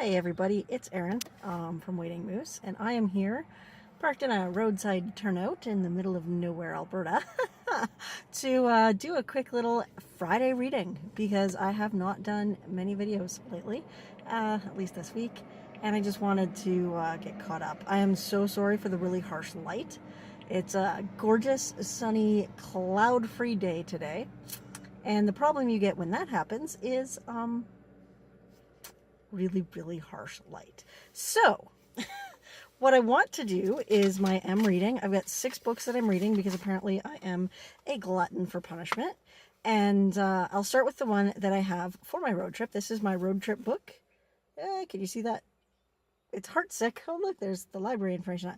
Hi everybody, it's Erin from Waiting Moose, and I am here parked in a roadside turnout in the middle of nowhere, Alberta, to do a quick little Friday reading because I have not done many videos lately, at least this week, and I just wanted to get caught up. I am so sorry for the really harsh light. It's a gorgeous, sunny, cloud-free day today, and the problem you get when that happens is really harsh light. So what I want to do is my M reading. I've got 6 books that I'm reading because apparently I am a glutton for punishment. And I'll start with the one that I have for my road trip. This is my road trip book. Can you see that? It's Heartsick. Oh look, there's the library information.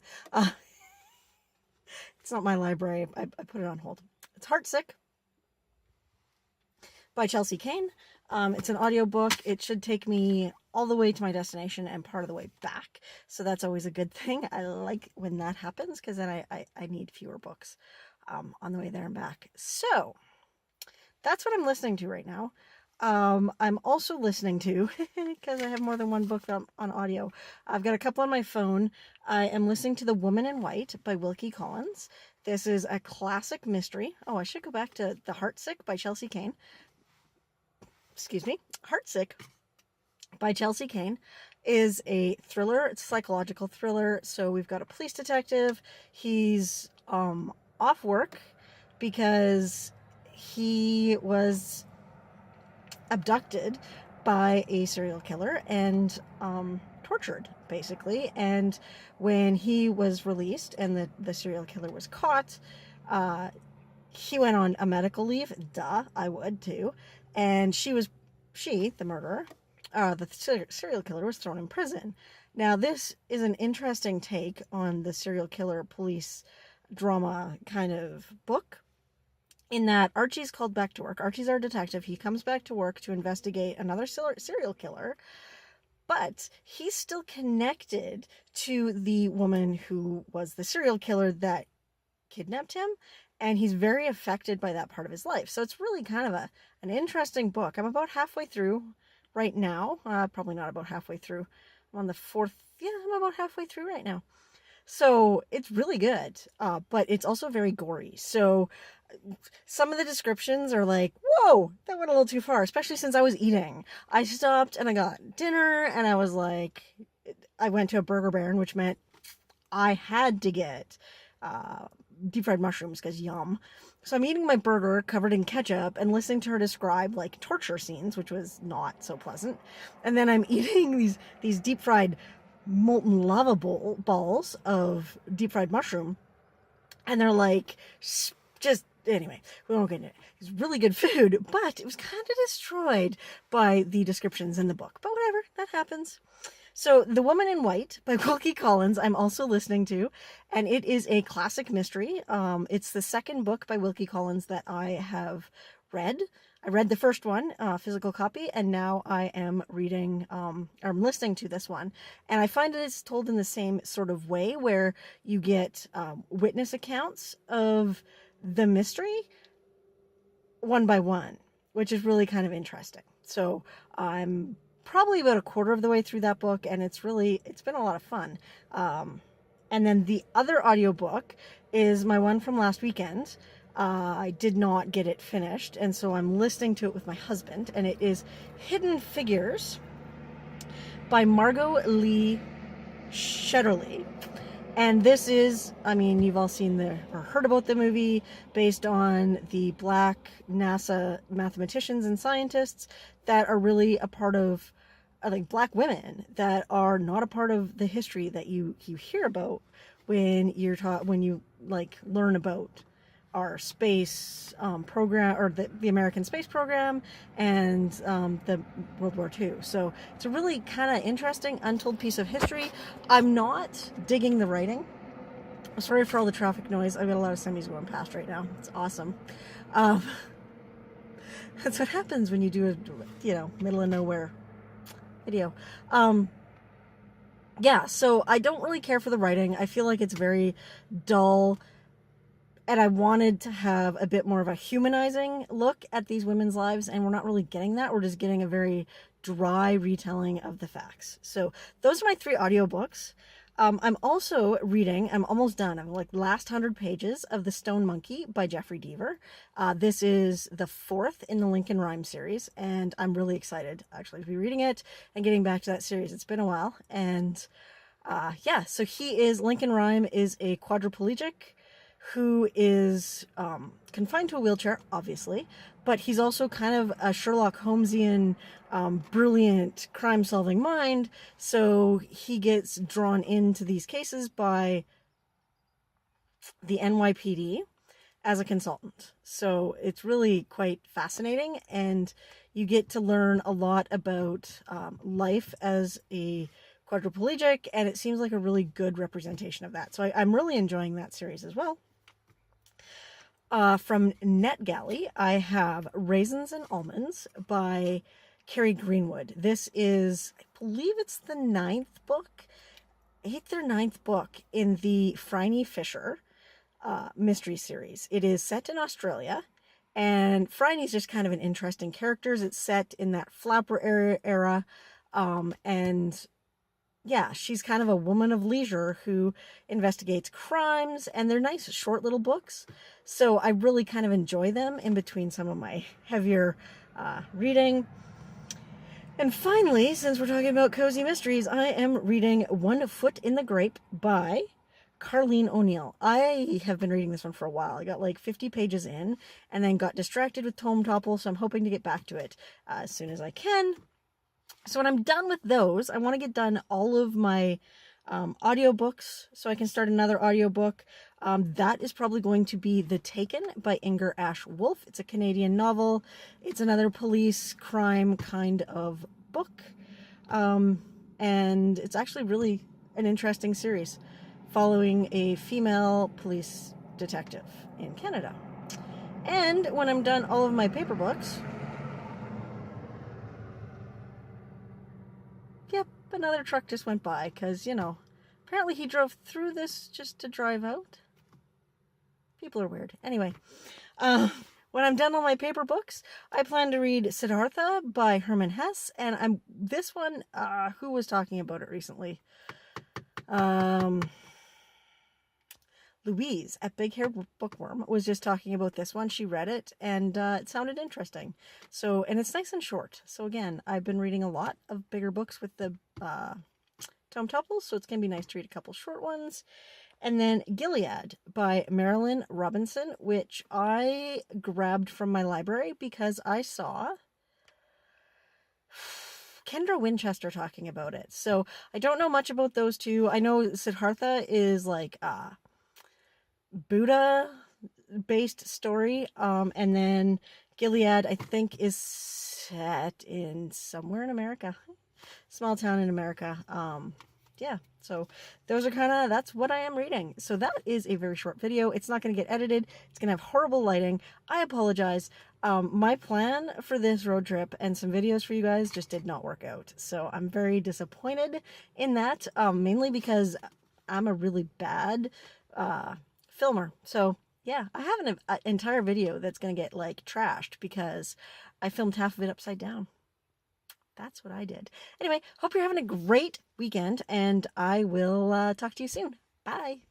It's not my library. I put it on hold. It's Heartsick by Chelsea Cain. It's an audiobook. It should take me all the way to my destination and part of the way back. So that's always a good thing. I like when that happens because then I need fewer books on the way there and back. So that's what I'm listening to right now. I'm also listening to, because I have more than one book on audio, I've got a couple on my phone. I am listening to The Woman in White by Wilkie Collins. This is a classic mystery. Oh, I should go back to The Heartsick by Chelsea Cain. Excuse me. Heartsick by Chelsea Cain is a thriller. It's a psychological thriller. So we've got a police detective. He's off work because he was abducted by a serial killer and tortured, basically. And when he was released and the serial killer was caught, he went on a medical leave. Duh, I would too. And the murderer, the serial killer, was thrown in prison. Now, this is an interesting take on the serial killer police drama kind of book, in that Archie's called back to work. Archie's our detective. He comes back to work to investigate another serial killer, but he's still connected to the woman who was the serial killer that kidnapped him, and he's very affected by that part of his life. So it's really kind of an interesting book. I'm about halfway through right now. Probably not about halfway through. I'm on the 4th. Yeah, I'm about halfway through right now. So it's really good, but it's also very gory. So some of the descriptions are like, whoa, that went a little too far, especially since I was eating. I stopped and I got dinner, and I was like, I went to a Burger Baron, which meant I had to get deep fried mushrooms because yum. So I'm eating my burger covered in ketchup and listening to her describe like torture scenes, which was not so pleasant. And then I'm eating these deep fried molten lava balls of deep fried mushroom, and they're like just, anyway, we won't get into it. It's really good food, but it was kind of destroyed by the descriptions in the book. But whatever, that happens. So The Woman in White by Wilkie Collins I'm also listening to, and it is a classic mystery. It's the second book by Wilkie Collins that I have read. I read the first one, physical copy, and now I am reading, I'm listening to this one. And I find it's told in the same sort of way, where you get witness accounts of the mystery one by one, which is really kind of interesting. So I'm probably about a quarter of the way through that book, and it's been a lot of fun. And then the other audiobook is my one from last weekend. I did not get it finished, and so I'm listening to it with my husband, and it is Hidden Figures by Margot Lee Shetterly. And this is, I mean, you've all seen or heard about the movie, based on the Black NASA mathematicians and scientists that are really a part of, like, Black women that are not a part of the history that you hear about when you're when you like learn about our space program, or the American space program, and the World War II. So it's a really kind of interesting, untold piece of history. I'm not digging the writing. Sorry for all the traffic noise. I've got a lot of semis going past right now. It's awesome. That's what happens when you do a, middle of nowhere video. Yeah, so I don't really care for the writing. I feel like it's very dull, and I wanted to have a bit more of a humanizing look at these women's lives, and we're not really getting that. We're just getting a very dry retelling of the facts. So those are my 3 audiobooks. I'm also reading, I'm almost done. I'm like last 100 pages of The Stone Monkey by Jeffrey Deaver. This is the 4th in the Lincoln Rhyme series, and I'm really excited actually to be reading it and getting back to that series. It's been a while, and yeah, so Lincoln Rhyme is a quadriplegic who is confined to a wheelchair, obviously, but he's also kind of a Sherlock Holmesian, brilliant crime-solving mind, so he gets drawn into these cases by the NYPD as a consultant. So it's really quite fascinating, and you get to learn a lot about life as a quadriplegic, and it seems like a really good representation of that. So I'm really enjoying that series as well. From NetGalley, I have Raisins and Almonds by Carrie Greenwood. This is, I believe it's the 8th or 9th book in the Phryne Fisher mystery series. It is set in Australia, and Phryne's just kind of an interesting character. It's set in that flapper era, and yeah, she's kind of a woman of leisure who investigates crimes, and they're nice, short little books. So I really kind of enjoy them in between some of my heavier reading. And finally, since we're talking about cozy mysteries, I am reading One Foot in the Grape by Carleen O'Neill. I have been reading this one for a while. I got like 50 pages in and then got distracted with Tome Topple, so I'm hoping to get back to it as soon as I can. So when I'm done with those, I want to get done all of my audiobooks so I can start another audiobook. That is probably going to be The Taken by Inger Ash Wolf. It's a Canadian novel. It's another police crime kind of book. And it's actually really an interesting series following a female police detective in Canada. And when I'm done all of my paper books, yep, another truck just went by because, you know, apparently he drove through this just to drive out. People are weird. Anyway, when I'm done all my paper books, I plan to read Siddhartha by Hermann Hesse, and this one, who was talking about it recently? Louise at Big Hair Bookworm was just talking about this one. She read it, and it sounded interesting. So, and it's nice and short. So again, I've been reading a lot of bigger books with the Tome Topple, so it's going to be nice to read a couple short ones. And then Gilead by Marilyn Robinson, which I grabbed from my library because I saw Kendra Winchester talking about it. So I don't know much about those two. I know Siddhartha is like Buddha-based story, and then Gilead, I think, is set in somewhere in America, small town in America. Yeah, so those are that's what I am reading. So that is a very short video. It's not going to get edited. It's going to have horrible lighting. I apologize. My plan for this road trip and some videos for you guys just did not work out. So I'm very disappointed in that, mainly because I'm a really bad filmer. So yeah, I have an entire video that's going to get like trashed because I filmed half of it upside down. That's what I did. Anyway, hope you're having a great weekend, and I will talk to you soon. Bye.